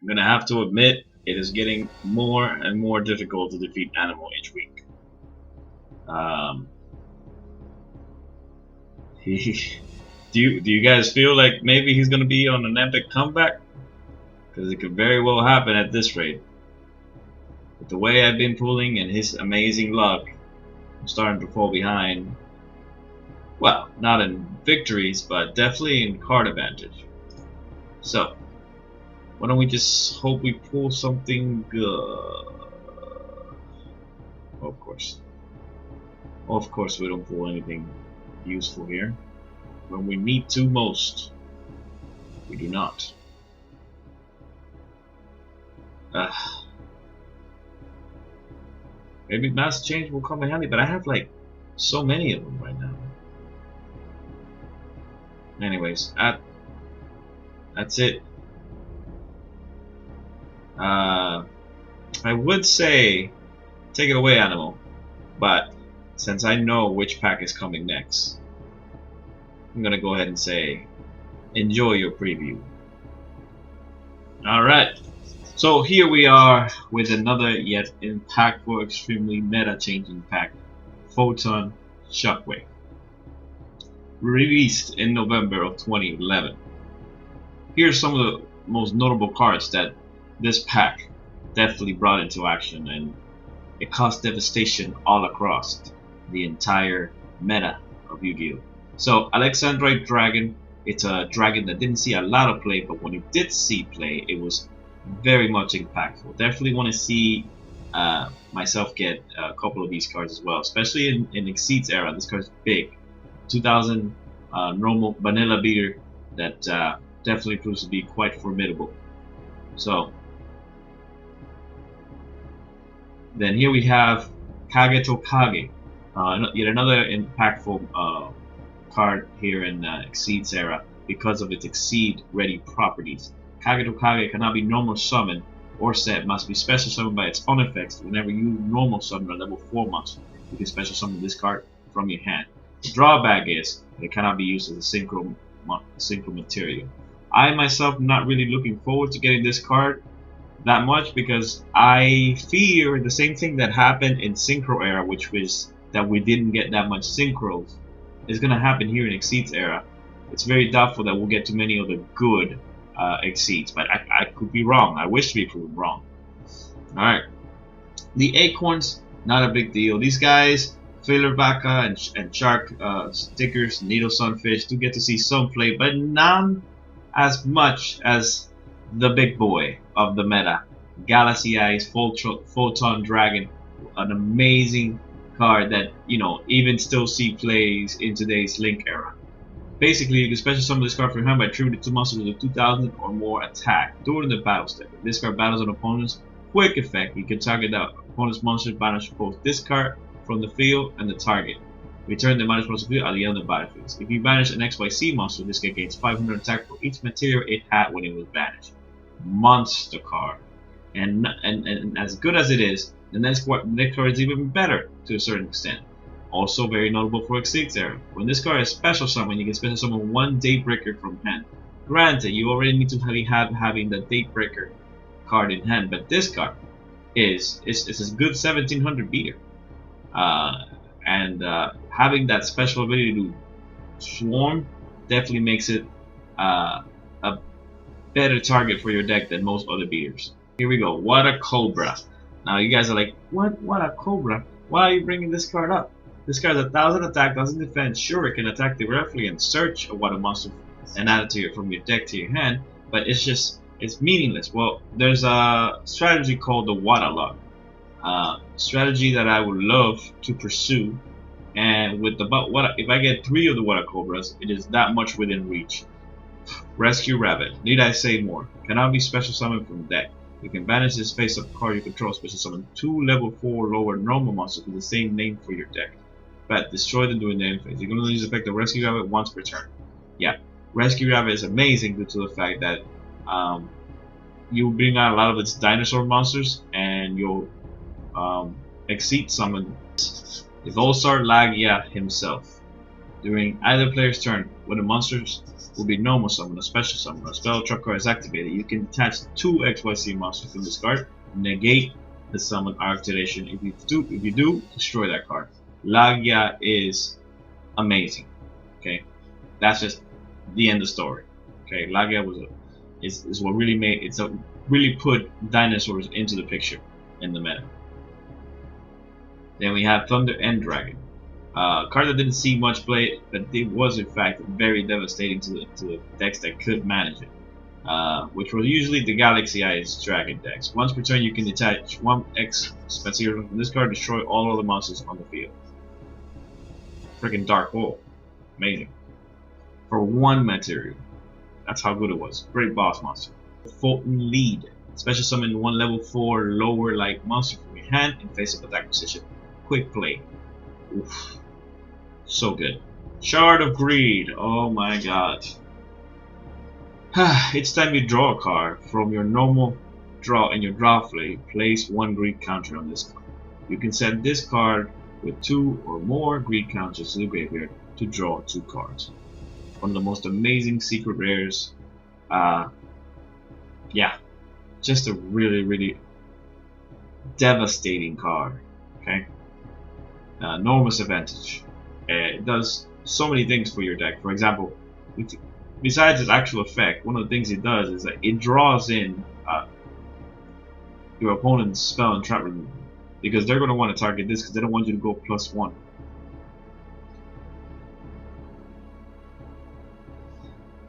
I'm gonna have to admit it is getting more and more difficult to defeat Animal each week. Um, do you guys feel like maybe he's gonna be on an epic comeback? Because it could very well happen at this rate. With the way I've been pulling and his amazing luck, I'm starting to fall behind. Well, not in victories, but definitely in card advantage. So, why don't we just hope we pull something good? Of course. Of course we don't pull anything useful here. When we need to most, we do not. Maybe mass change will come in handy, but I have like so many of them right now. Anyways, that's it. I would say take it away, Animal, but since I know which pack is coming next, I'm gonna go ahead and say enjoy your preview. Alright, so here we are with another yet impactful, extremely meta-changing pack, Photon Shockwave, released in November of 2011. Here's some of the most notable cards that this pack definitely brought into action, and it caused devastation all across the entire meta of Yu-Gi-Oh! So Alexandrite Dragon, it's a dragon that didn't see a lot of play, but when it did see play, it was very much impactful. Definitely want to see myself get a couple of these cards as well, especially in Exceeds era. This card's big. 2000 normal vanilla beater that definitely proves to be quite formidable. So then here we have Kage to Kage, yet another impactful card here in Exceeds era because of its Exceed ready properties. Kage to Kage cannot be normal summoned or set, must be special summoned by its own effects. Whenever you normal summon a level 4 monster, you can special summon this card from your hand. The drawback is that it cannot be used as a synchro material. I myself am not really looking forward to getting this card that much because I fear the same thing that happened in Synchro era, which was that we didn't get that much Synchros, is going to happen here in Exceeds era. It's very doubtful that we'll get too many of the good Exceeds, but I could be wrong. I wish to be proven wrong. Alright. The Acorns, not a big deal. These guys, Failer Vaca and Shark stickers, Needle Sunfish, do get to see some play, but none as much as the big boy of the meta, Galaxy Eyes Photon Dragon, an amazing card that even still see plays in today's Link era. Basically, you can special summon this card from your hand by attributing 2 monsters with a 2000 or more attack during the battle step. If this card battles an opponent's quick effect, you can target the opponent's monster, banish both this card from the field and the target. Return the banished monster field at the end of the battlefield. If you banish an XYZ monster, this guy gains 500 attack for each material it had when it was banished. Monster card, and as good as it is, the next card is even better to a certain extent. Also very notable for Exceeds era. When this card is special summon, you can special summon 1 Datebreaker from hand. Granted, you already need to having the Datebreaker card in hand, but this card is a good 1700 beater, and having that special ability to swarm definitely makes it a better target for your deck than most other beaters. Here we go. What a Cobra. Now you guys are like, what a Cobra? Why are you bringing this card up? This card has 1000 attack, 1000 defense. Sure, it can attack directly and search a water monster and add it from your deck to your hand, but it's meaningless. Well, there's a strategy called the Waterlog. Strategy that I would love to pursue, and with if I get 3 of the Water Cobras, it is that much within reach. Rescue Rabbit. Need I say more? Cannot be special summoned from deck. You can banish this face-up card you control, special summon 2 level 4 lower normal monsters with the same name for your deck. But destroy them during the end phase. You can only use the effect of Rescue Rabbit once per turn. Yeah, Rescue Rabbit is amazing due to the fact that you bring out a lot of its dinosaur monsters, and you'll Exceed summon Volsar Lagia himself. During either player's turn, when the monsters will be normal summon, a special summon, or a spell trap card is activated, you can attach 2 XYZ monsters from this card, negate the summon activation. If you do, destroy that card. Lagia is amazing. Okay, that's just the end of the story. Okay, Lagia is what really really put dinosaurs into the picture in the meta. Then we have Thunder and Dragon. Card that didn't see much play, but it was in fact very devastating to the decks that could manage it, which were usually the Galaxy Eyes Dragon decks. Once per turn, you can detach 1 X material from this card, destroy all other monsters on the field. Freaking Dark Hole, amazing. For 1 material, that's how good it was. Great boss monster. Photon Lead, special summon 1 level 4 lower like monster from your hand in face-up attack position. Quick play. Oof. So good. Shard of Greed. Oh my god. Each time you draw a card from your normal draw in your draw phase, place 1 greed counter on this card. You can set this card with 2 or more greed counters to the graveyard to draw 2 cards. One of the most amazing secret rares. Yeah, just a really devastating card. Okay, enormous advantage. It does so many things for your deck. For example, besides its actual effect, one of the things it does is that it draws in your opponent's spell and trap removal, because they're going to want to target this because they don't want you to go +1.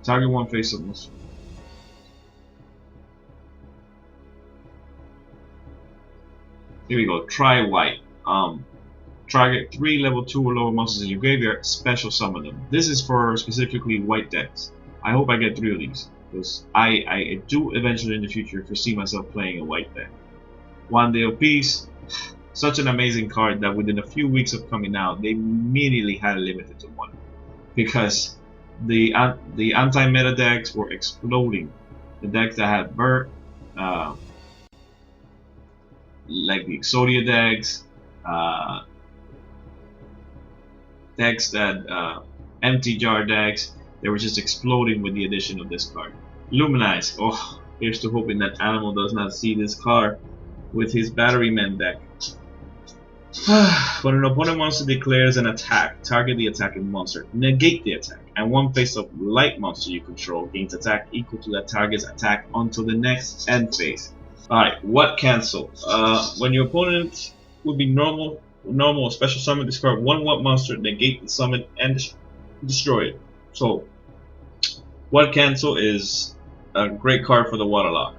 Target 1 face-up monster. Here we go. Try white. Target 3 level 2 or lower monsters in your graveyard, special summon them. This is for specifically white decks. I hope I get 3 of these, because I do eventually in the future foresee myself playing a white deck. 1 day of peace. Such an amazing card that within a few weeks of coming out, they immediately had it limited to 1, because the anti-meta decks were exploding. The decks that had Burt, like the Exodia decks, decks that empty jar decks, they were just exploding with the addition of this card. Luminize. Oh, here's to hoping that Animal does not see this card with his Batteryman deck. When an opponent monster declares an attack, target the attacking monster, negate the attack, and 1 face-up light monster you control gains attack equal to that target's attack until the next end phase. Alright, what cancel? When your opponent would be normal or special summon, discard 1 what monster, negate the summon, and destroy it. So, what cancel is a great card for the Waterlock.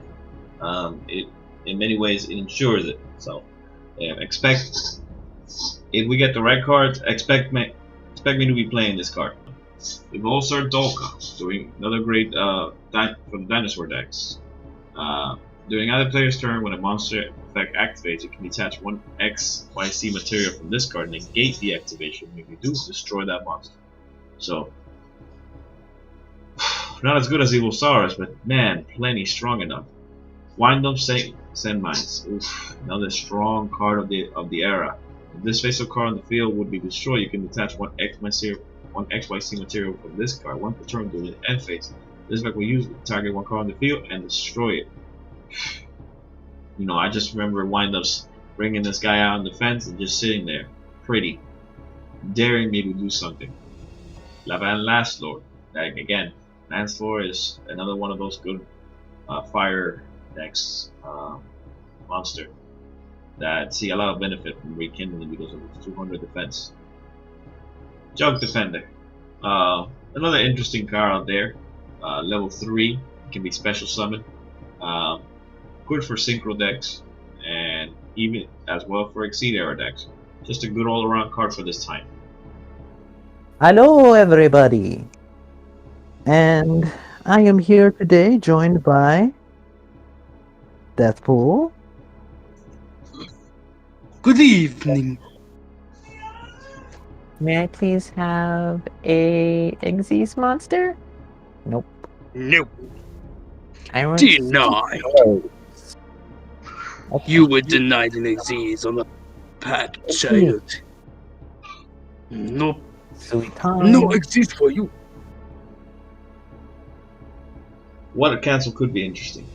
It in many ways it ensures it. So, expect, if we get the right cards, expect me to be playing this card. Evolsar Dolka, doing another great for the dinosaur decks. During either player's turn, when a monster effect activates, you can detach 1 XYZ material from this card, negate the activation. If you do, destroy that monster. So, not as good as Evolsaurus, but man, plenty strong enough. Wind up Sand Mines. Oof, another strong card of the era. If this face-up card on the field would be destroyed, you can detach 1 XYZ material from this card. 1 per turn during the end phase. This effect will use it to target 1 card on the field and destroy it. You know, I just remember Wind-Ups bringing this guy out on the fence and just sitting there, pretty, daring me to do something. Lavan Lastlord. Like, again, Lastlord is another one of those good fire decks monster that see a lot of benefit from rekindling because of its 200 defense. Jug Defender. Another interesting card out there. Level 3, can be special summon. Good for synchro decks and even as well for Exceed era decks. Just a good all around card for this time. Hello everybody, and I am here today joined by Deathpool. Good evening. May I please have a Xyz monster? Nope. Nope. I want Denied. Okay. You were denied an disease on the path, child. Nope. Sweet time. No exist for you. Water cancel could be interesting.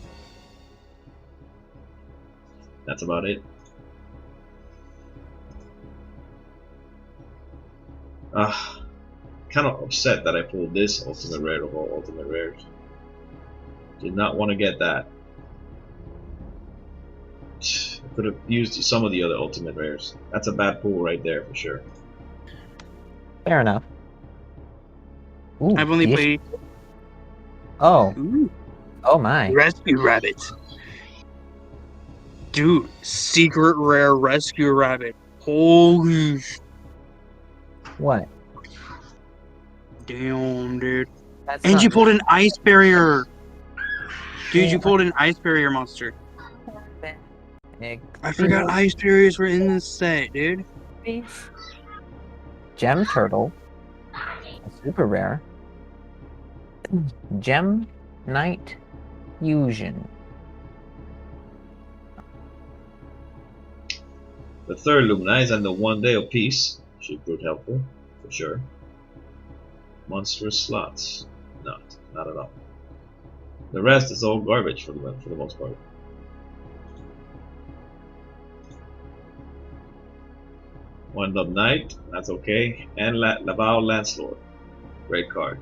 That's about it. Kind of upset that I pulled this ultimate rare of all ultimate rares. Did not want to get that. I could have used some of the other ultimate rares. That's a bad pull right there for sure. Fair enough. Ooh, I've only dish. played Oh, Ooh, oh my. Rescue Rabbit. Dude, secret rare Rescue Rabbit. Holy What? damn, dude. That's And not you pulled an ice barrier. Dude, you Yeah. pulled an ice barrier monster. I forgot ice barriers were in this set, dude. Gem turtle. A super rare. Gem Knight Fusion. The third Luminize and the 1 day of peace should prove helpful for sure. Monstrous slots, not at all. The rest is all garbage for the most part. One Dub Knight, that's okay. And Laval Lancelot, great card.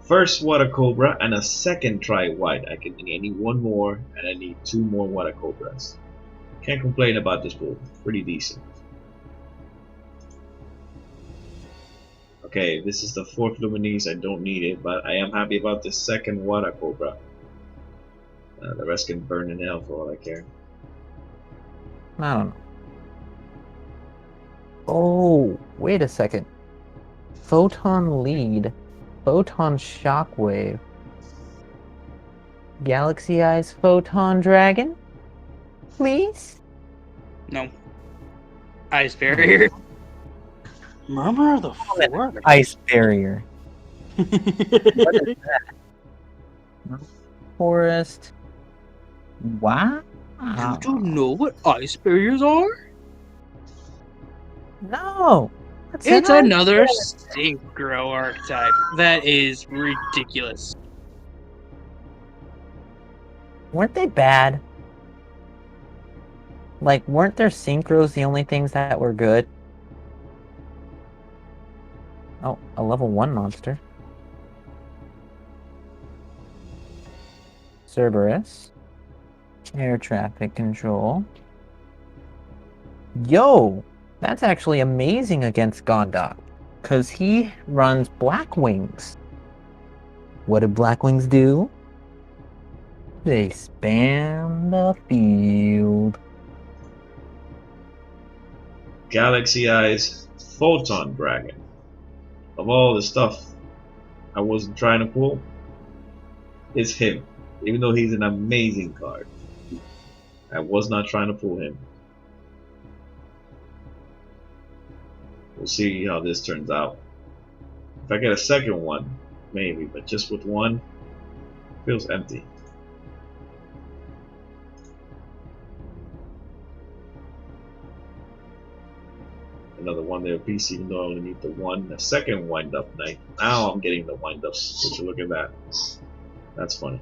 First Water Cobra and a second try white. I need one more and I need 2 more Water Cobras. Can't complain about this pool. Pretty decent. Okay, this is the 4th Luminese. I don't need it, but I am happy about this second Water Cobra. The rest can burn in hell for all I care. I don't know. Oh, wait a second. Photon lead. Photon Shockwave. Galaxy Eyes Photon Dragon? Please? No. Ice barrier. Murmur of the Forest. Ice barrier. What is that? Forest. Wow. You don't know what ice barriers are? No. It's It's an another ice synchro archetype. That is ridiculous. Weren't they bad? Like, weren't their synchros the only things that were good? Oh, a level 1 monster. Cerberus. Air traffic control. Yo! That's actually amazing against Gondok. Because he runs Black Wings. What did Black Wings do? They spam the field. Galaxy Eyes Photon Dragon. Of all the stuff I wasn't trying to pull, it's him. Even though he's an amazing card, I was not trying to pull him. We'll see how this turns out. If I get a second one, maybe, but just with one, feels empty. Another 1 day of peace, even though I only need the second wind up night. Now I'm getting the wind ups. Would you look at that? That's funny.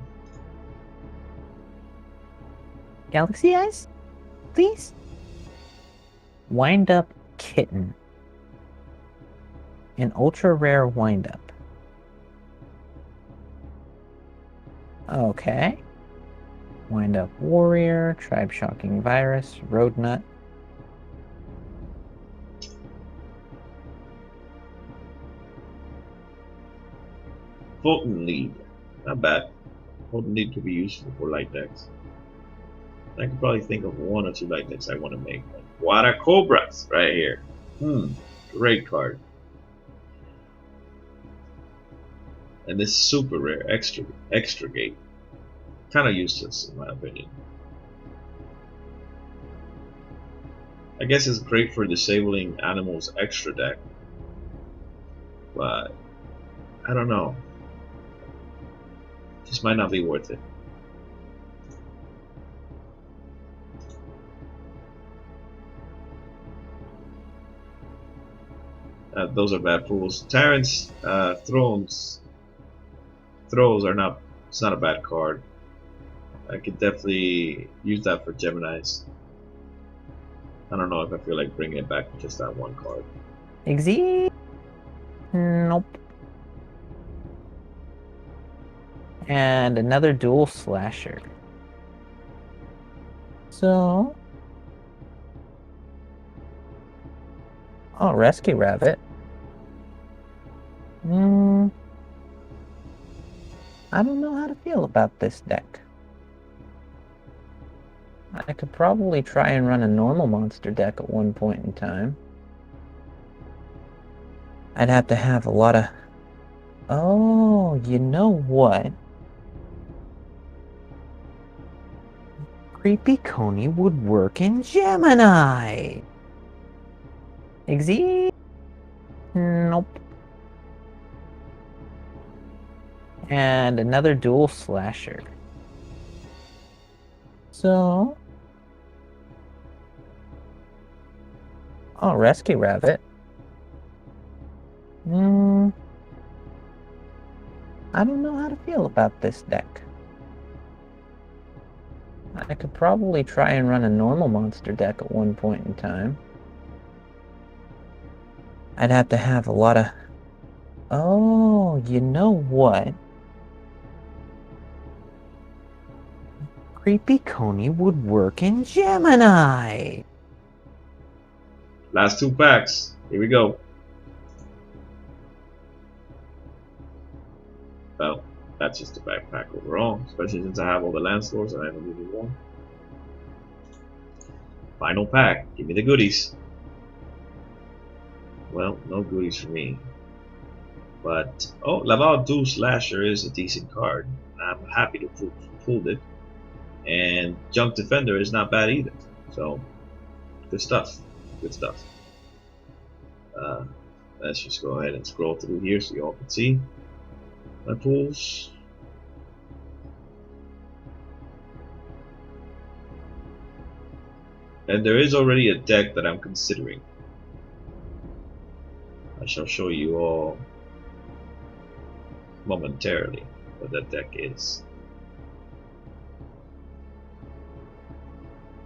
Galaxy Eyes? Please? Wind Up Kitten. An ultra rare wind up. Okay. Wind Up Warrior, Tribe Shocking Virus, Road Nut. Photon Lead. Not bad. Photon Lead could be useful for light decks. I could probably think of 1 or 2 light decks I want to make. Water Cobras right here. Great card. And this super rare extra gate. Kind of useless in my opinion. I guess it's great for disabling animals extra deck. But I don't know. Just might not be worth it. Those are bad pools. Terrence throws are not. It's not a bad card. I could definitely use that for Gemini's. I don't know if I feel like bringing it back with just that one card. Exceed? Nope. And another dual slasher. So... oh, Rescue Rabbit. I don't know how to feel about this deck. I could probably try and run a normal monster deck at one point in time. I'd have to have a lot of... oh, you know what? Creepy Coney would work in Gemini! Exceed? Nope. And another dual slasher. So... oh, Rescue Rabbit. I don't know how to feel about this deck. I could probably try and run a normal monster deck at one point in time. I'd have to have a lot of... oh, you know what? Creepy Coney would work in Gemini! Last 2 packs. Here we go. Well, that's just a backpack overall, especially since I have all the land stores and I don't really want. Final pack. Give me the goodies. Well, no goodies for me. But, oh, Laval Dual Slasher is a decent card. I'm happy to pulled it. And Junk Defender is not bad either. So, good stuff. Good stuff. Let's just go ahead and scroll through here so you all can see my pools. And there is already a deck that I'm considering. I shall show you all momentarily what that deck is.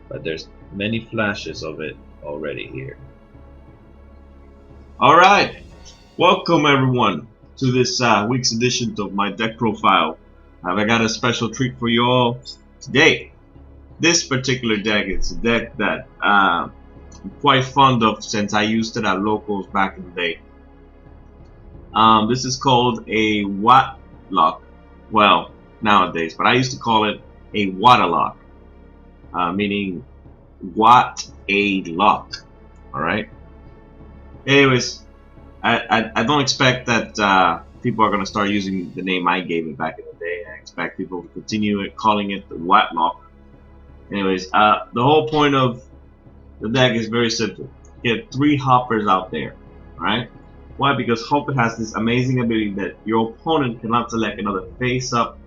But there's many flashes of it already here. Alright, welcome everyone to this week's edition of my deck profile. I got a special treat for you all today. This particular deck is a deck that I'm quite fond of since I used it at locals back in the day. This is called a Watt Lock. Well, nowadays, but I used to call it a Watt-a-lock, meaning Watt a lock. Alright? Anyways, I don't expect that people are going to start using the name I gave it back in the day. I expect people to continue calling it the Watt Lock. Anyways, the whole point of the deck is very simple. Get 3 hoppers out there. Alright? Why? Because Hopper has this amazing ability that your opponent cannot select another face-up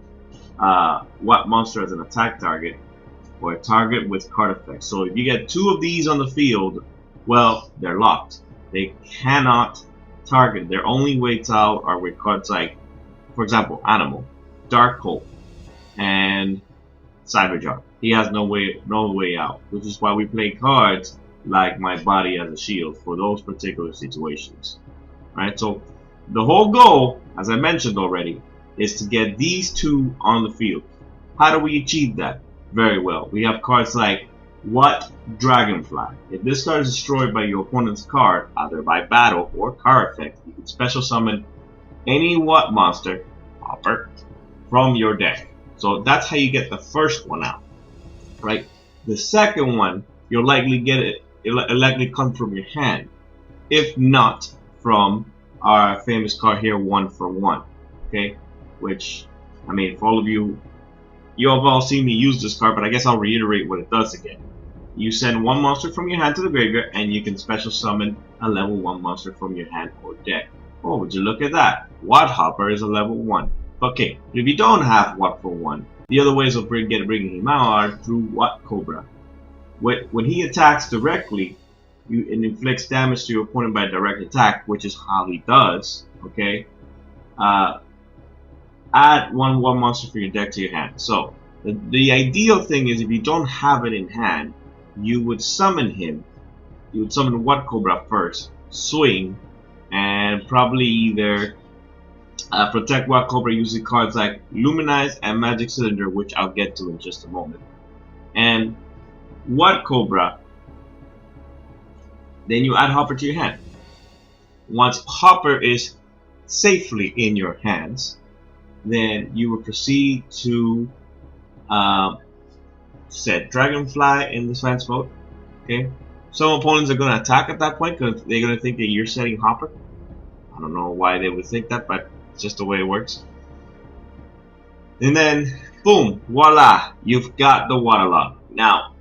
Watt monster as an attack target or a target with card effects. So if you get 2 of these on the field, well, they're locked. They cannot target. Their only ways out are with cards like, for example, Animal, Dark Hole, and Cyberjar. He has no way out, which is why we play cards like My Body as a Shield for those particular situations. Right? So the whole goal, as I mentioned already, is to get these 2 on the field. How do we achieve that? Very well. We have cards like What Dragonfly. If this card is destroyed by your opponent's card, either by battle or card effect, you can special summon any What monster, Hopper, from your deck. So that's how you get the first one out. Right? The second one, you'll likely get it. It'll likely come from your hand, if not from our famous card here, 1 for 1. Okay, which, I mean, for all of you, you have all seen me use this card, but I guess I'll reiterate what it does again. You send 1 monster from your hand to the graveyard, and you can special summon a level 1 monster from your hand or deck. Oh, would you look at that? Watt Hopper is a level 1. Okay, if you don't have Watt for 1, the other ways of bringing him out are through Watt Cobra. When he attacks directly, it inflicts damage to your opponent by direct attack, which is how he does. Okay. Add one monster from your deck to your hand. So the ideal thing is if you don't have it in hand, you would summon him. You would summon What Cobra first, swing, and probably either protect What Cobra using cards like Luminize and Magic Cylinder, which I'll get to in just a moment. And What Cobra, then you add Hopper to your hand. Once Hopper is safely in your hands, then you will proceed to set Dragonfly in defense mode. Okay, some opponents are going to attack at that point because they're going to think that you're setting Hopper. I don't know why they would think that, but it's just the way it works. And then, boom, voila, you've got the waterlogged. Now,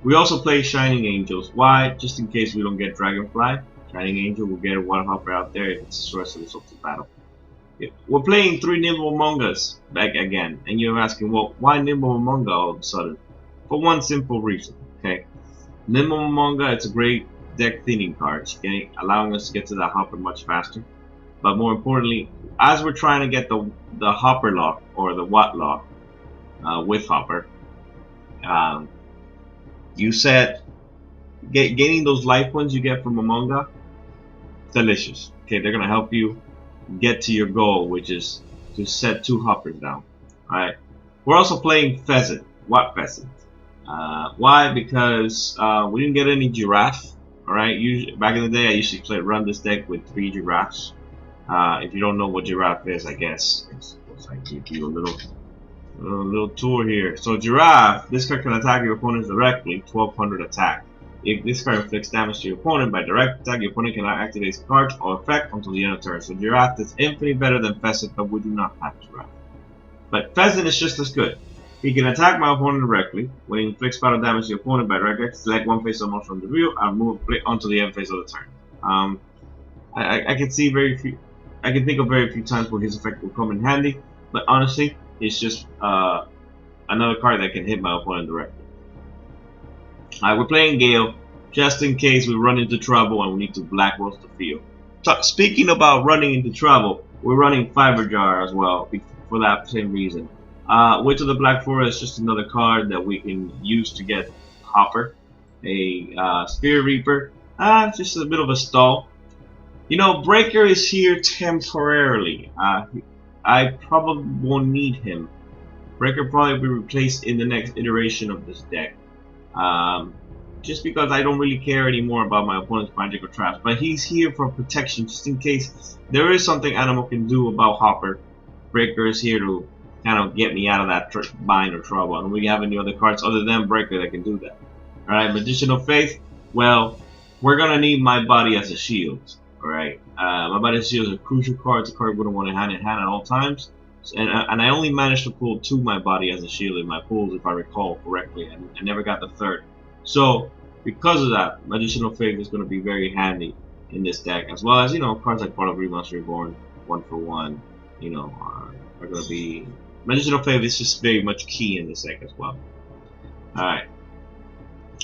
we also play Shining Angels. Why? Just in case we don't get Dragonfly. Shining Angel will get a Water Hopper out there if it's Sorceress of the battle. Yeah. We're playing 3 Nimble Among Us back again. And you're asking, well, why Nimble Among Us all of a sudden? For one simple reason, okay? Nimble Among Us, it's a great deck thinning card, allowing us to get to the Hopper much faster. But more importantly, as we're trying to get the Hopper lock or the Watt lock with Hopper, you said gaining those life points you get from Among Us, delicious. Okay, they're gonna help you get to your goal, which is to set 2 Hoppers down. Alright. We're also playing Pheasant. What Pheasant? Why? Because we didn't get any Giraffe. Alright, back in the day I usually run this deck with 3 Giraffes. If you don't know what Giraffe is, I guess I give you a little tour here. So Giraffe, this card can attack your opponents directly, 1200 attack. If this card inflicts damage to your opponent by direct attack, your opponent cannot activate its card or effect until the end of turn. So Giraffe is infinitely better than Pheasant, but we do not have Giraffe. But Pheasant is just as good. He can attack my opponent directly. When he inflicts battle damage to your opponent by direct attack, select one face of monster from the view and move it onto the end phase of the turn. I can see I can think of very few times where his effect will come in handy, but honestly, it's just another card that can hit my opponent directly. Alright, we're playing Gale, just in case we run into trouble and we need to black roast the field. So, speaking about running into trouble, we're running Fiber Jar as well, for that same reason. Witch of the Black Forest is just another card that we can use to get Hopper. A Spirit Reaper, just a bit of a stall. You know, Breaker is here temporarily. I probably won't need him. Breaker probably will be replaced in the next iteration of this deck. Just because I don't really care anymore about my opponent's magic or traps. But he's here for protection, just in case there is something Animal can do about Hopper. Breaker is here to kind of get me out of that bind or trouble. And we have any other cards other than Breaker that can do that. Alright, Magician of Faith. Well, we're gonna need My Body as a shield. Alright, My Body as a shield is a crucial card. It's a card we're gonna want to hand in hand at all times. And I only managed to pull 2 My Body as a shield in my pulls, if I recall correctly, and I never got the 3rd. So, because of that, Magician of Faith is going to be very handy in this deck, as well as, you know, cards like Part of Monster Reborn, 1-for-1, you know, are going to be... Magician of Faith is just very much key in this deck as well. Alright.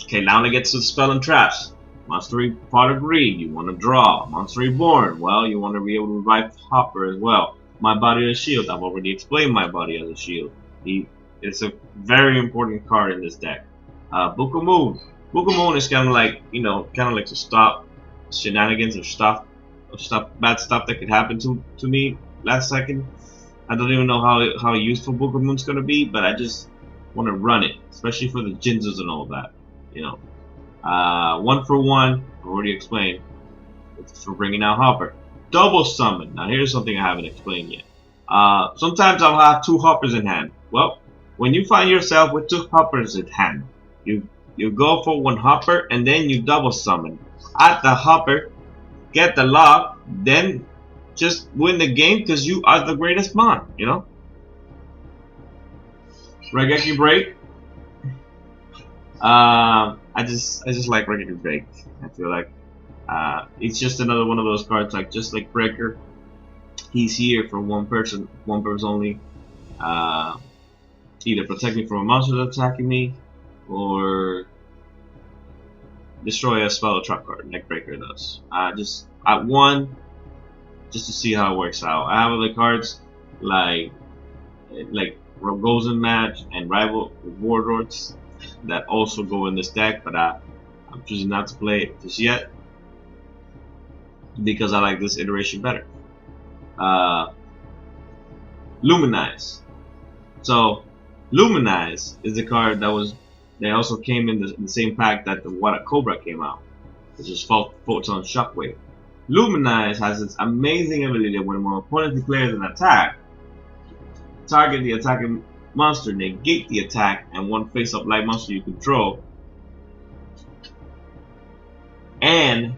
Okay, now to get to the Spell and Traps. Monster Pot of Greed, you want to draw. Monster Reborn, well, you want to be able to revive Hopper as well. My Body as a Shield, I've already explained My Body as a Shield. It's a very important card in this deck. Book of Moon. Book of Moon is kind of like, you know, to stop shenanigans or bad stuff that could happen to me last second. I don't even know how useful Book of Moon's gonna be, but I just want to run it, especially for the Jinzas and all that. You know, 1-for-1. I've already explained. It's for bringing out Hopper. Double Summon. Now here's something I haven't explained yet. Sometimes I'll have 2 Hoppers in hand. Well, when you find yourself with 2 Hoppers in hand, you go for 1 Hopper and then you double summon. At the Hopper, get the lock, then just win the game because you are the greatest mon, you know? Regeki Break. I just like Regeki Break. I feel like it's just another one of those cards, like just like Breaker. He's here for one purpose only. Either protect me from a monster that's attacking me, or destroy a spell or trap card. Neckbreaker does. Just at 1, just to see how it works out. I have other cards like Golden Match and Rival Warlords that also go in this deck, but I'm choosing not to play it just yet because I like this iteration better. Luminize. So Luminize is the card that also came in the same pack that the What a Cobra came out, which is Photon Shockwave. Luminize has this amazing ability that when an opponent declares an attack, target the attacking monster, negate the attack, and one face-up light monster you control, and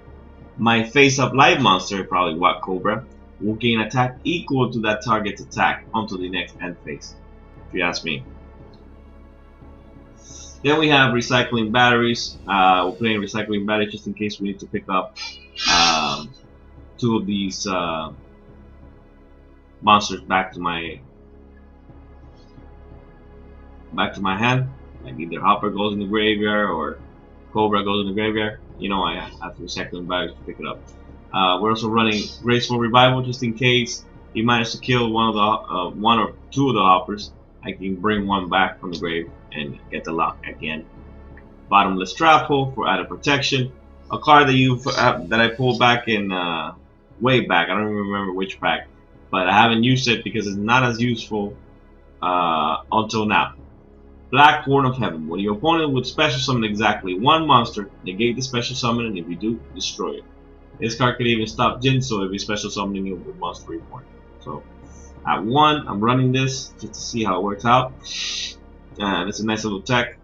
my face-up light monster, probably What Cobra, will gain attack equal to that target's attack until the next end phase, if you ask me. Then we have recycling batteries. We're playing recycling batteries just in case we need to pick up 2 of these monsters back to my hand. Like either Hopper goes in the graveyard or Cobra goes in the graveyard. You know, I have to recycling batteries to pick it up. We're also running Graceful Revival just in case he managed to kill one or 2 of the Hoppers. I can bring one back from the grave and get the lock again. Bottomless Trap Hole for added protection. A card that I pulled back in way back. I don't even remember which pack, but I haven't used it because it's not as useful until now. Black Horn of Heaven. When your opponent would special summon exactly 1 monster, negate the special summon, and if you do, destroy it. This card could even stop Jinso if he's special summoning it with monster report. So at 1, I'm running this just to see how it works out. And it's a nice little tech.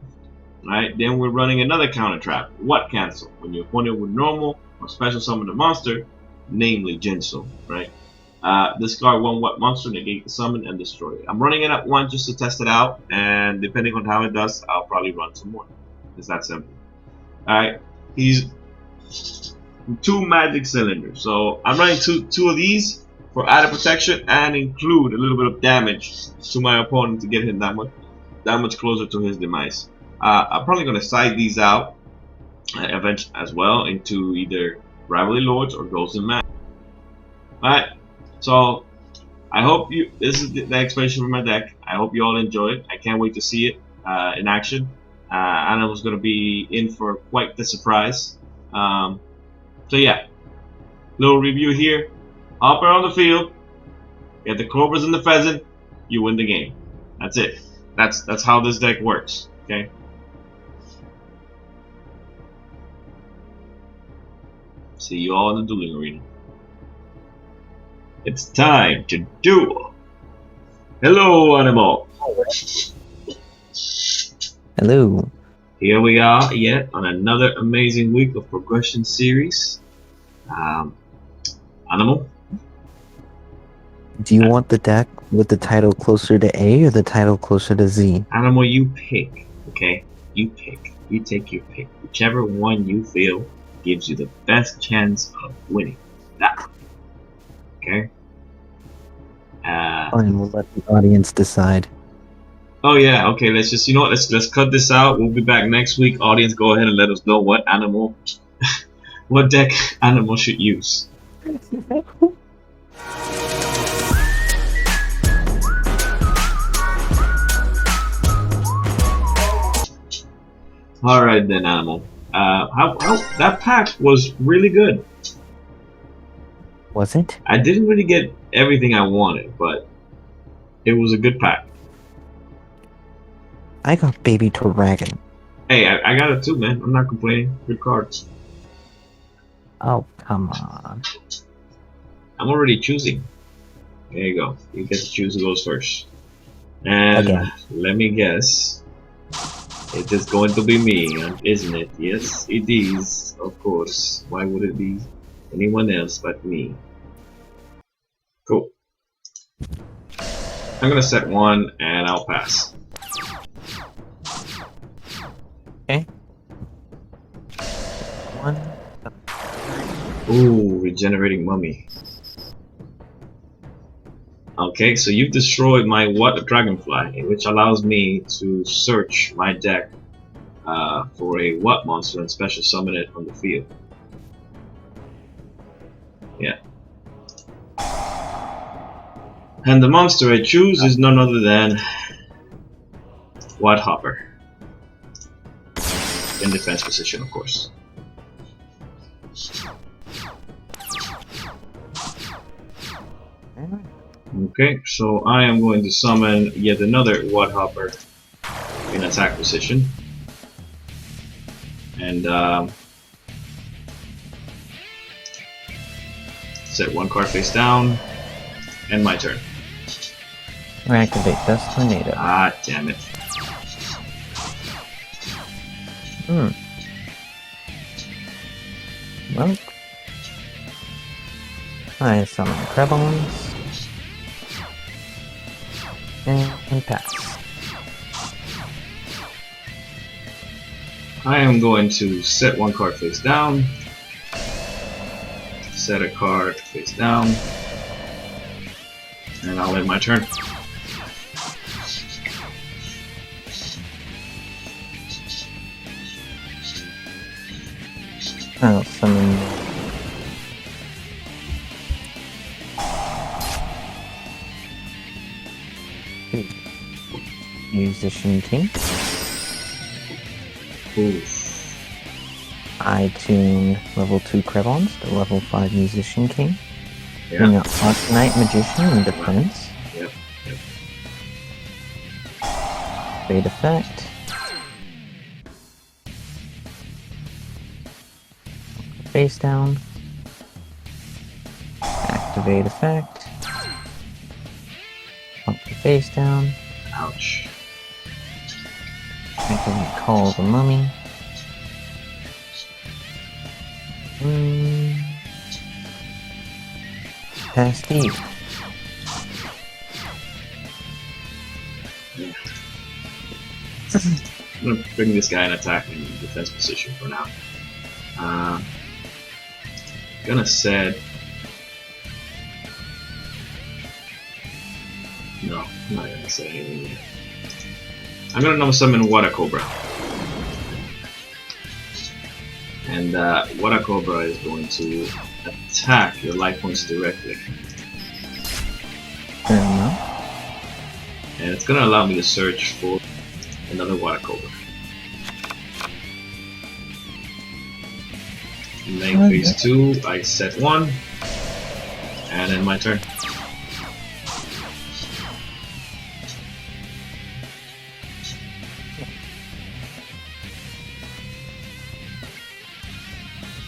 Alright, then we're running another counter trap. What cancel? When your opponent would normal or special summon a monster, namely Jinso, right? Discard 1 what monster, negate the summon, and destroy it. I'm running it at 1 just to test it out, and depending on how it does, I'll probably run some more. It's that simple. Alright, he's 2 magic cylinders. So I'm running two of these for added protection and include a little bit of damage to my opponent to get him that much closer to his demise. I'm probably going to side these out eventually as well into either Rivalry Lords or Ghosts and Magic. Alright, so I hope this is the explanation for my deck. I hope you all enjoy it. I can't wait to see it in action. Animal's going to be in for quite the surprise. So yeah, little review here. Hopper on the field, get the Cobras and the Pheasant, you win the game. That's it. That's how this deck works. Okay. See you all in the dueling arena. It's time to duel. Hello, Animal. Hello. Here we are yet on another amazing week of Progression Series. Animal. Do you want the deck with the title closer to A or the title closer to Z? Animal, you pick. Okay, you pick. You take your pick. Whichever one you feel gives you the best chance of winning. That one. Okay. Fine, we'll let the audience decide. Oh yeah. Okay. Let's just let's cut this out. We'll be back next week. Audience, go ahead and let us know what animal, what deck Animal should use. All right then, Animal. How that pack was really good. Was it? I didn't really get everything I wanted, but it was a good pack. I got Baby Dragon. Hey, I got it too, man. I'm not complaining. Good cards. Oh, come on. I'm already choosing. There you go. You get to choose who goes first. And Again. let me guess. It is going to be me, isn't it? Yes, it is. Of course. Why would it be anyone else but me? Cool. I'm gonna set 1 and I'll pass. Okay. 1. Ooh, regenerating mummy. Okay, so you've destroyed my What a Dragonfly, which allows me to search my deck for a what monster and special summon it from the field. Yeah. And the monster I choose is none other than What Hopper. In defense position, of course. Okay, so I am going to summon yet another What Hopper in attack position. And set one card face down. And my turn. Activate Dust Tornado. Ah, damn it. Well, I summon Krebons. And pass. I am going to set one card face down. Set a card face down. And I'll end my turn. I'll summon Musician King. Oof. I tune level 2 Krebons to level 5 Musician King. Bring Yeah. up Arcanite Magician in defense. Yep. Fade effect. Face down. Activate effect. Pump the face down. Ouch. Activate Call the Mummy. Pass Steve. I'm gonna bring this guy in attack in defense position for now. Gonna set. No, I'm not gonna set anything yet. I'm gonna number summon Water Cobra. And Water Cobra is going to attack your life points directly. Fair enough. And it's gonna allow me to search for another Water Cobra. Main phase 2, I set 1. And then my turn.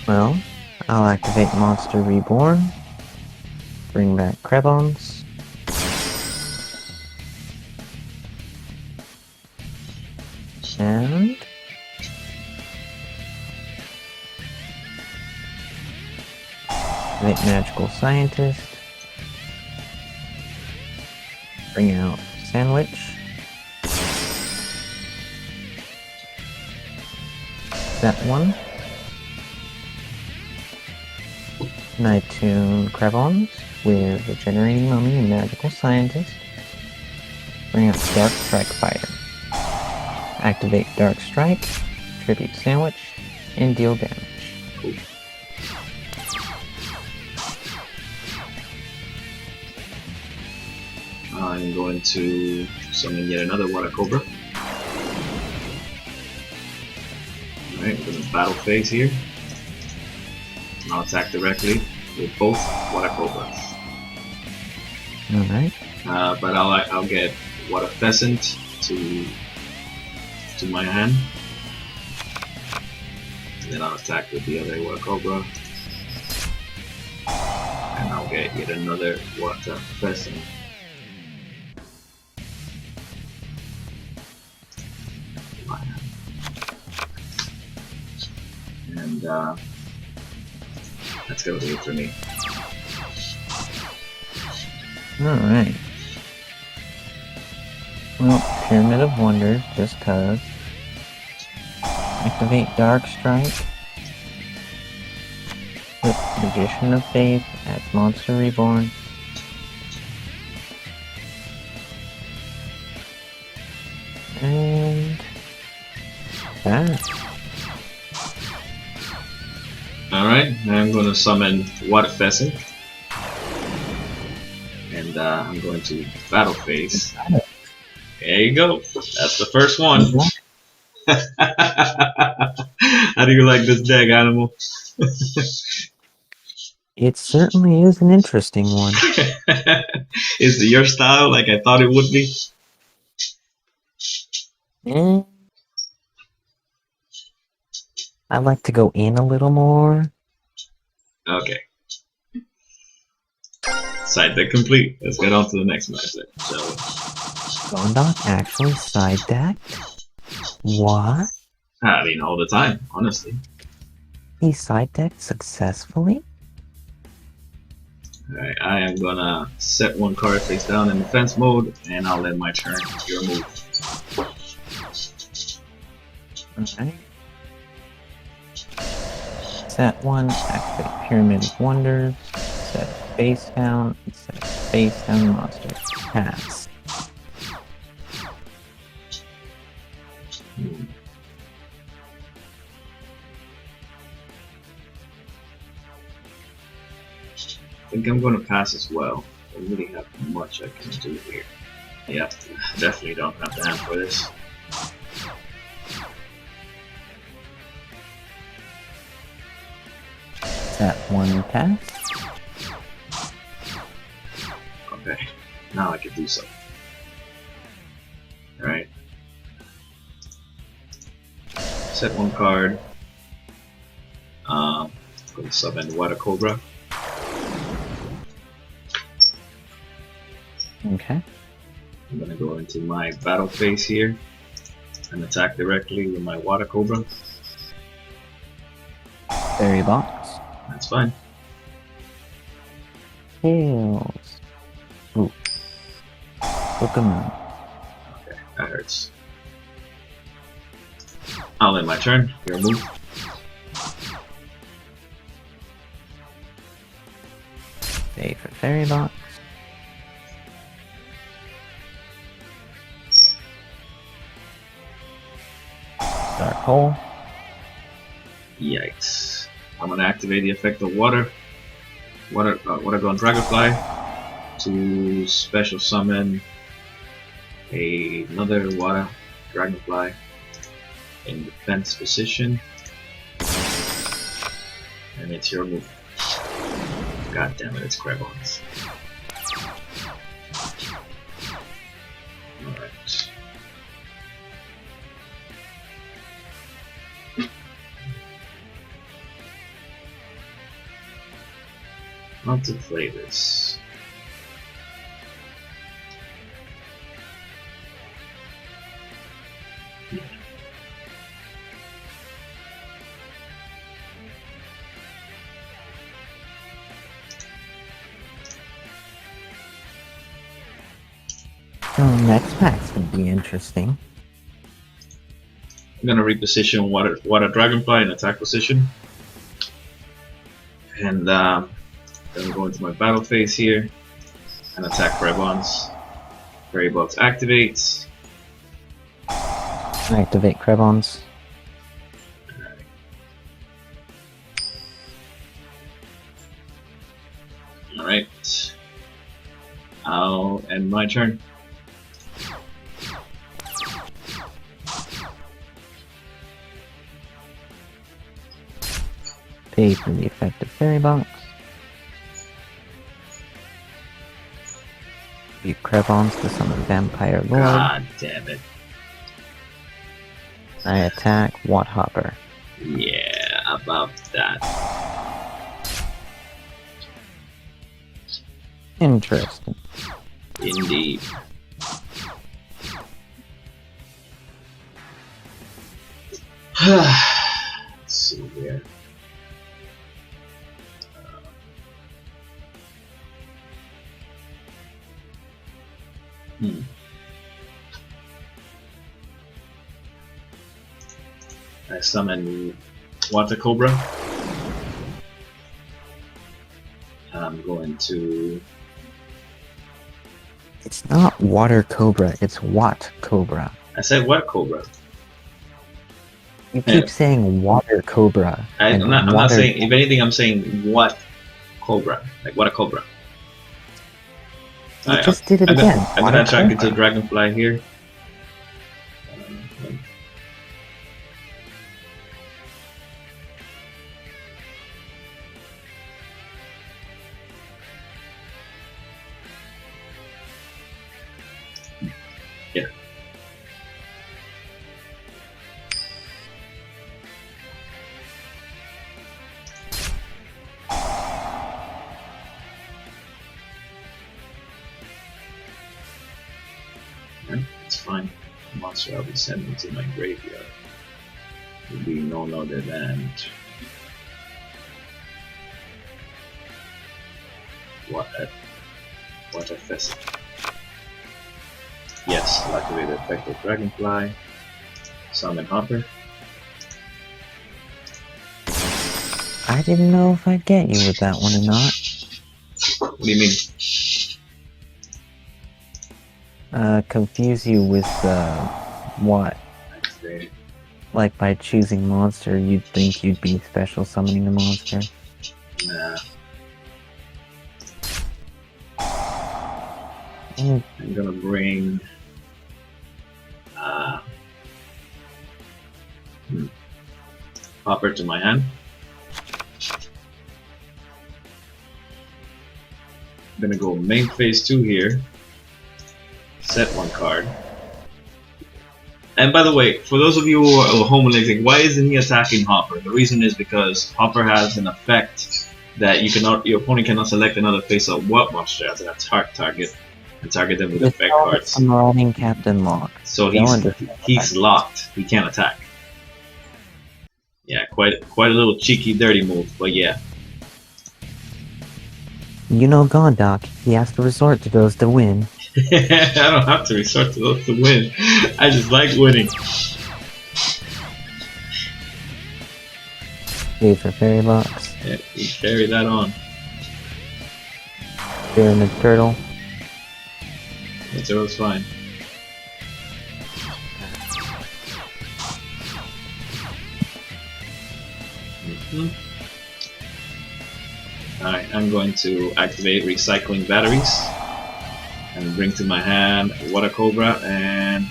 Well, I'll activate Monster Reborn. Bring back Krebons. And activate Magical Scientist. Bring out Sandwich. That one. And I tune Krebons with Regenerating Mummy and Magical Scientist. Bring out Dark Strike Fighter. Activate Dark Strike, Tribute Sandwich, and deal damage. Cool. I'm going to summon yet another Water Cobra. Alright, we're going to battle phase here. And I'll attack directly with both Water Cobras. Alright. But I'll get Water Pheasant to my hand. And then I'll attack with the other Water Cobra. And I'll get yet another Water Pheasant. To my hand. And that's gonna be it for me. Alright. Well, Pyramid of Wonders, just cause. Activate Dark Strike. Put Magician of Faith at Monster Reborn. And that. Alright, I'm going to summon Water Pheasant. And I'm going to Battle Phase. There you go. That's the first one. How do you like this deck, Animal? It certainly is an interesting one. Is it your style like I thought it would be? Eh, I like to go in a little more. Okay. Side deck complete. Let's get on to the next match then, shall we? Gondok actually side decked? What? I mean, all the time, honestly. He side decked successfully? Alright, I am gonna set one card face down in defense mode, and I'll end my turn. Your move. Okay. Set one, activate Pyramid of Wonders, set face down, set face down monster. Pass. I think I'm going to pass as well. I don't really have much I can do here. Yeah, definitely don't have the hand for this. Set one pass. Okay, now I can do something. Alright. Set one card. Going to summon Water Cobra. Okay. I'm going to go into my battle phase here and attack directly with my Water Cobra. Fairy box. That's fine. Tails. Ooh. Pokemon. Okay, that hurts. I'll end my turn. Your move. Pay for fairy box. Dark hole. Yikes. I'm gonna activate the effect of water. Water Gun Dragonfly to special summon another water dragonfly in defense position. And it's your move. God damn it, it's Crabons. Alright. How to play this? Oh, next pack's gonna be interesting. I'm gonna reposition water dragonfly in attack position. And then go into my battle phase here and attack Crabons. Fairy box activates. Activate Krebons. Alright. I'll end my turn. Pay for the effective fairy box. Use Krebons to summon Vampire Lord. God damn it. I attack Wathopper. Yeah, about that. Interesting. Indeed. Let's see here. I summon Water Cobra. I'm going to. It's not Water Cobra, it's Wat Cobra. I said Water Cobra. You Yeah. keep saying water cobra. and I'm not water- saying. If anything, I'm saying what cobra? Like what a cobra. You just did it I'm again. I'm Water gonna track cobra. into dragonfly here. Yeah. Yeah, it's fine. The monster I'll be sending to my graveyard will be none other than what a pheasant. Yes, I'll activate the effect of dragonfly. Summon Hopper. I didn't know if I'd get you with that one or not. What do you mean? Confuse you with, what? Activate. Like by choosing monster, you'd think you'd be special summoning the monster. Nah. Mm, I'm gonna bring Hopper to my hand. I'm gonna go main phase 2 here. Set one card. And by the way, for those of you who are home and thinking, why isn't he attacking Hopper? The reason is because Hopper has an effect that your opponent cannot select another face-up what monster as an attack target and target them with effect cards. a marauding captain lock. So he's locked. He can't attack. Yeah, quite a little cheeky, dirty move, but yeah. You know Gondok, he has to resort to those to win. I don't have to resort to those to win. I just like winning. Wait for fairy box. Yeah, you carry that on. Pyramid turtle. That's always fine. Alright, I'm going to activate recycling batteries and bring to my hand Water Cobra and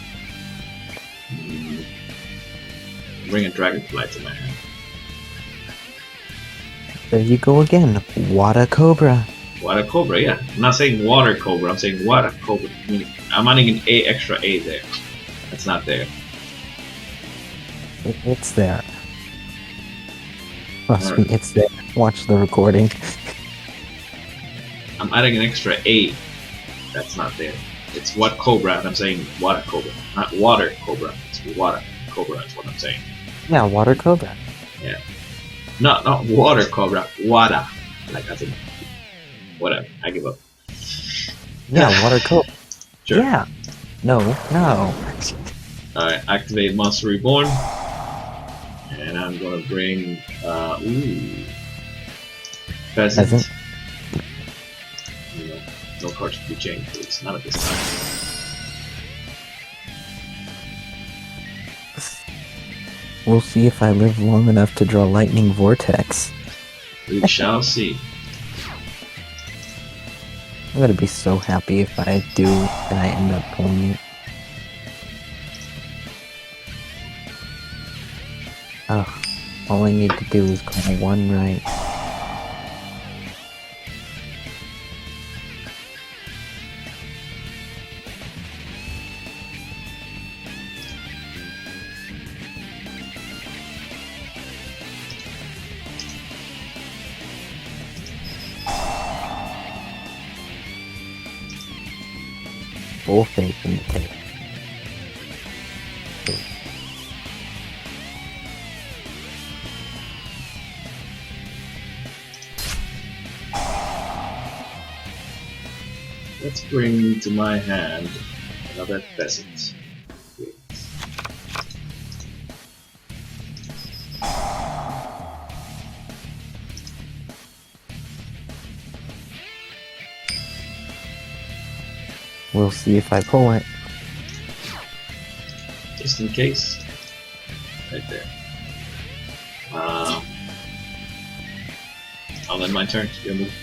bring a Dragonfly to my hand. There you go again. Water cobra. Water Cobra, yeah. I'm not saying Water Cobra, I'm saying Water Cobra. I'm adding an A extra A there. That's not there. It's there. Trust Alright. me, it's there. Watch the recording. I'm adding an extra A. That's not there. It's what Cobra, and I'm saying Water Cobra. Not Water Cobra. It's Water Cobra, that's what I'm saying. Yeah, water cobra. Yeah. Not Water Cobra. Water. Like, I think. Whatever. I give up. Yeah, water cobra. Sure. Yeah. No. Alright, activate Monster Reborn. And I'm gonna bring, Pheasant. Pheasant. No cards to be changed, please. Not at this time. We'll see if I live long enough to draw lightning vortex. We shall see. I'm gonna be so happy if I do and I end up pulling it. Oh, all I need to do is call one right. Full faith in the tape. Let's bring to my hand another Pheasant. We'll see if I pull it. Just in case. Right there. I'll end my turn. Your move.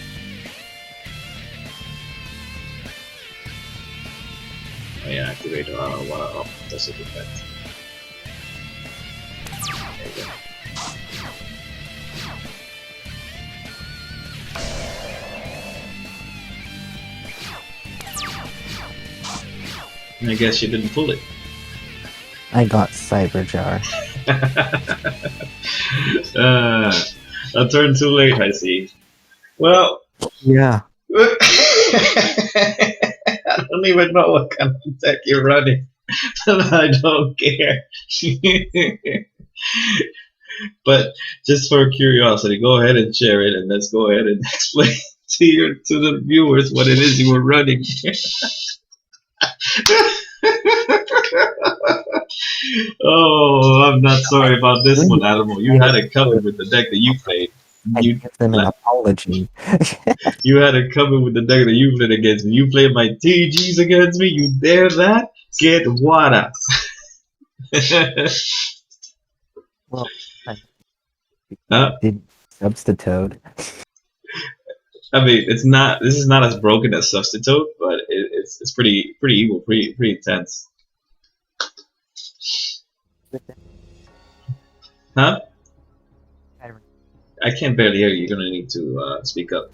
Oh yeah, activate one up. That's a good bet. There you go. I guess you didn't pull it. I got Cyberjar. A turn too late, I see. Well, Yeah. I don't even know what kind of deck you're running, but I don't care. But just for curiosity, go ahead and share it, and let's go ahead and explain to the viewers what it is you were running. Oh, I'm not sorry about this one, Animal. You had it covered with the deck that you played. I give them an apology. You had it covered with the deck that you played against me. You played my TGs against me. You dare that? Get water. Well, Huh? did substitute. I mean, it's not. This is not as broken as Substitute, but it's pretty evil, pretty intense. Huh? I can't barely hear you. You're gonna need to speak up.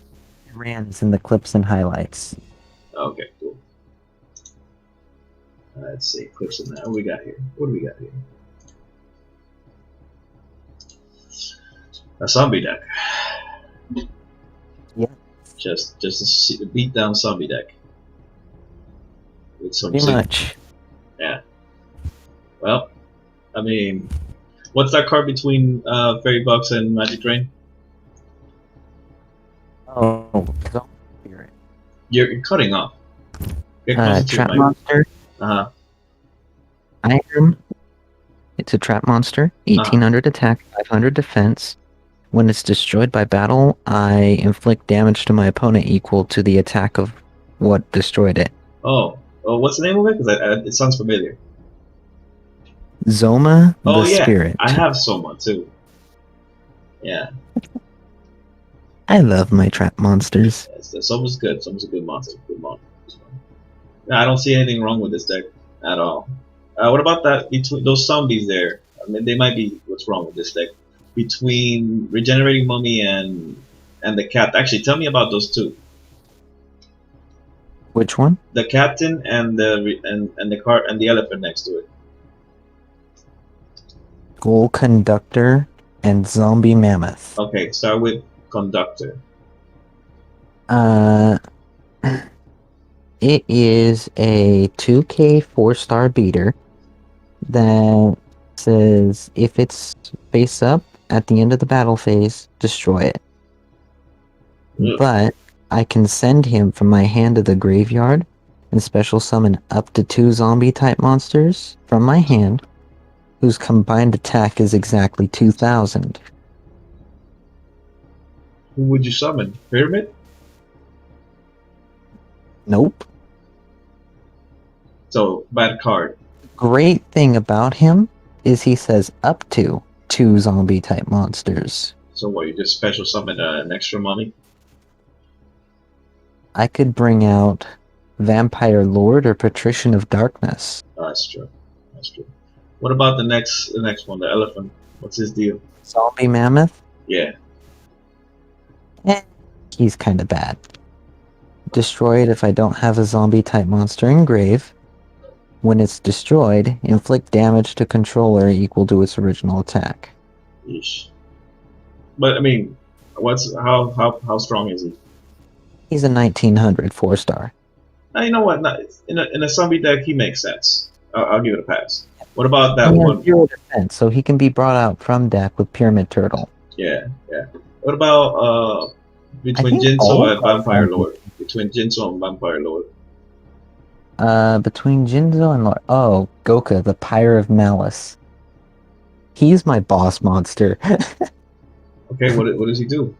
Rans in the clips and highlights. Okay, cool. Let's see, clips in that. What we got here? What do we got here? A zombie deck. Yeah. Just a beat down zombie deck. With some Pretty much. Yeah. Well, I mean, what's that card between Fairy Box and Magic Rain? Oh, Spirit. You're cutting off. Get closer to Trap your mic. monster. Uh-huh. Iron. It's a trap monster. 1800 attack, 500 defense. When it's destroyed by battle, I inflict damage to my opponent equal to the attack of what destroyed it. Oh, what's the name of it? Because it sounds familiar. Zoma Oh the yeah, Spirit. I have Soma too. Yeah, I love my trap monsters. Soma's good. Soma's a good monster. Good monster. Yeah, I don't see anything wrong with this deck at all. What about that between those zombies there? I mean, they might be what's wrong with this deck. Between Regenerating Mummy and the cat. Actually, tell me about those two. Which one? The captain and the cart and the elephant next to it. Ghoul Conductor and Zombie Mammoth. Okay, start with Conductor. It is a 2K 4-star beater that says if it's face up at the end of the battle phase, destroy it. Ugh. But I can send him from my hand to the graveyard and special summon up to 2 zombie type monsters from my hand whose combined attack is exactly 2000. Who would you summon? Pyramid? Nope. So, bad card. Great thing about him is he says up to 2 zombie type monsters. So what, you just special summon an extra mummy? I could bring out Vampire Lord or Patrician of Darkness. Oh, that's true. That's true. What about the next one, the elephant? What's his deal? Zombie Mammoth? Yeah. He's kinda bad. Destroy it if I don't have a zombie type monster in grave. When it's destroyed, inflict damage to controller equal to its original attack. Yeesh. But I mean, how strong is he? He's a 1900 4-star. Now, you know what? Not, in a zombie deck, he makes sense. I'll give it a pass. What about that He has one? 0 defense, so he can be brought out from deck with Pyramid Turtle. Yeah. What about between think all Jinzo and of our Vampire zombies- Lord? Between Jinzo and Vampire Lord. Between Jinzo and Lord. Oh, Goka, the Pyre of Malice. He's my boss monster. Okay, what does he do?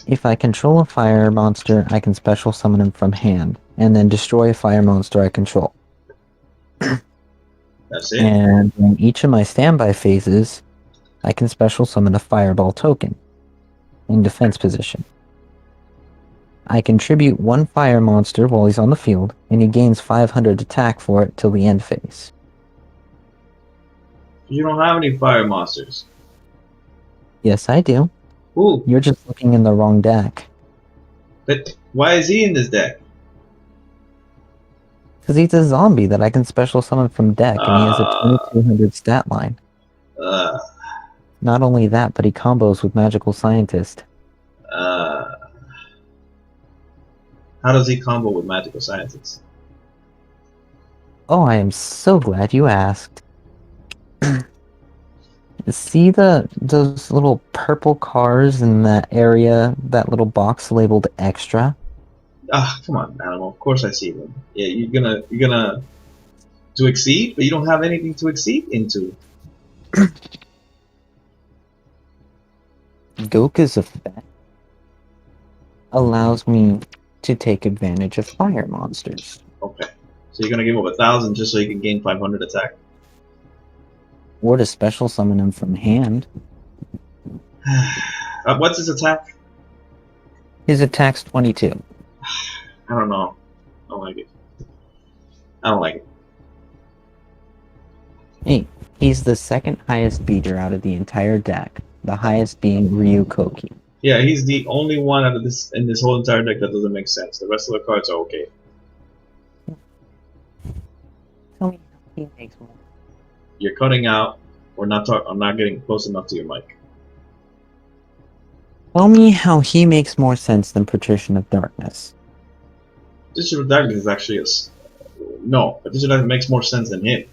If I control a fire monster, I can special summon him from hand, and then destroy a fire monster I control. That's it. And in each of my standby phases, I can special summon a fireball token. in defense position. I contribute 1 fire monster while he's on the field, and he gains 500 attack for it till the end phase. You don't have any fire monsters. Yes, I do. Ooh, You're just looking in the wrong deck. but why is he in this deck? Because he's a zombie that I can special summon from deck, and he has a Uh, 2200 stat line. uh, Not only that, but he combos with Magical Scientist. uh. How does he combo with magical scientists? Oh, I am so glad you asked. See those little purple cars in that area, that little box labeled extra? Ah, come on, animal. Of course I see them. Yeah, you're gonna to exceed, but you don't have anything to exceed into. Goka's effect allows me to take advantage of fire monsters. Okay, so you're gonna give him 1,000 just so he can gain 500 attack. Or to special summon him from hand. What's his attack? His attack's 22. I don't know. I don't like it. I don't like it. Hey, he's the second highest beater out of the entire deck, the highest being Ryu Koki. Yeah, he's the only one out of this in this whole entire deck that doesn't make sense. The rest of the cards are okay. Tell me how he makes more. You're cutting out. We're not talking. I'm not getting close enough to your mic. Tell me how he makes more sense than Patrician of Darkness. Petition of Darkness is actually no. Petition of Darkness makes more sense than him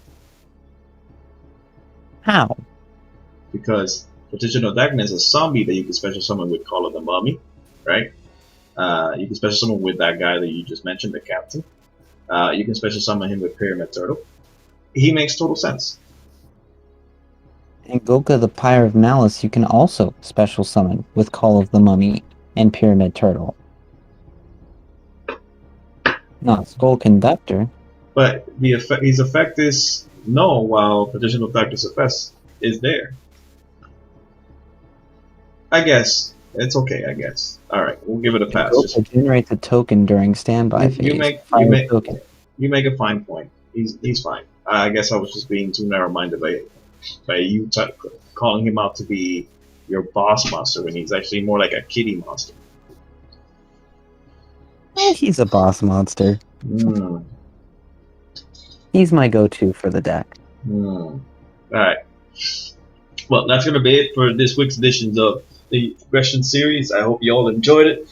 How? because Petition of Darkness is a zombie that you can special summon with Call of the Mummy, right? You can special summon with that guy that you just mentioned, the captain. You can special summon him with Pyramid Turtle. He makes total sense. And Goka the Pyre of Malice you can also special summon with Call of the Mummy and Pyramid Turtle. Not Skull Conductor. But the effect, his effect is no, while Petition of Darkness effect is there. I guess it's okay. I guess. All right, we'll give it a pass. Goka generates a token during standby phase. You make Token. you make a fine point. He's fine. I guess I was just being too narrow-minded by you calling him out to be your boss monster when he's actually more like a kitty monster. He's a boss monster. Hmm. He's my go-to for the deck. All right. Well, that's gonna be it for this week's edition of the Progression series. I hope you all enjoyed it.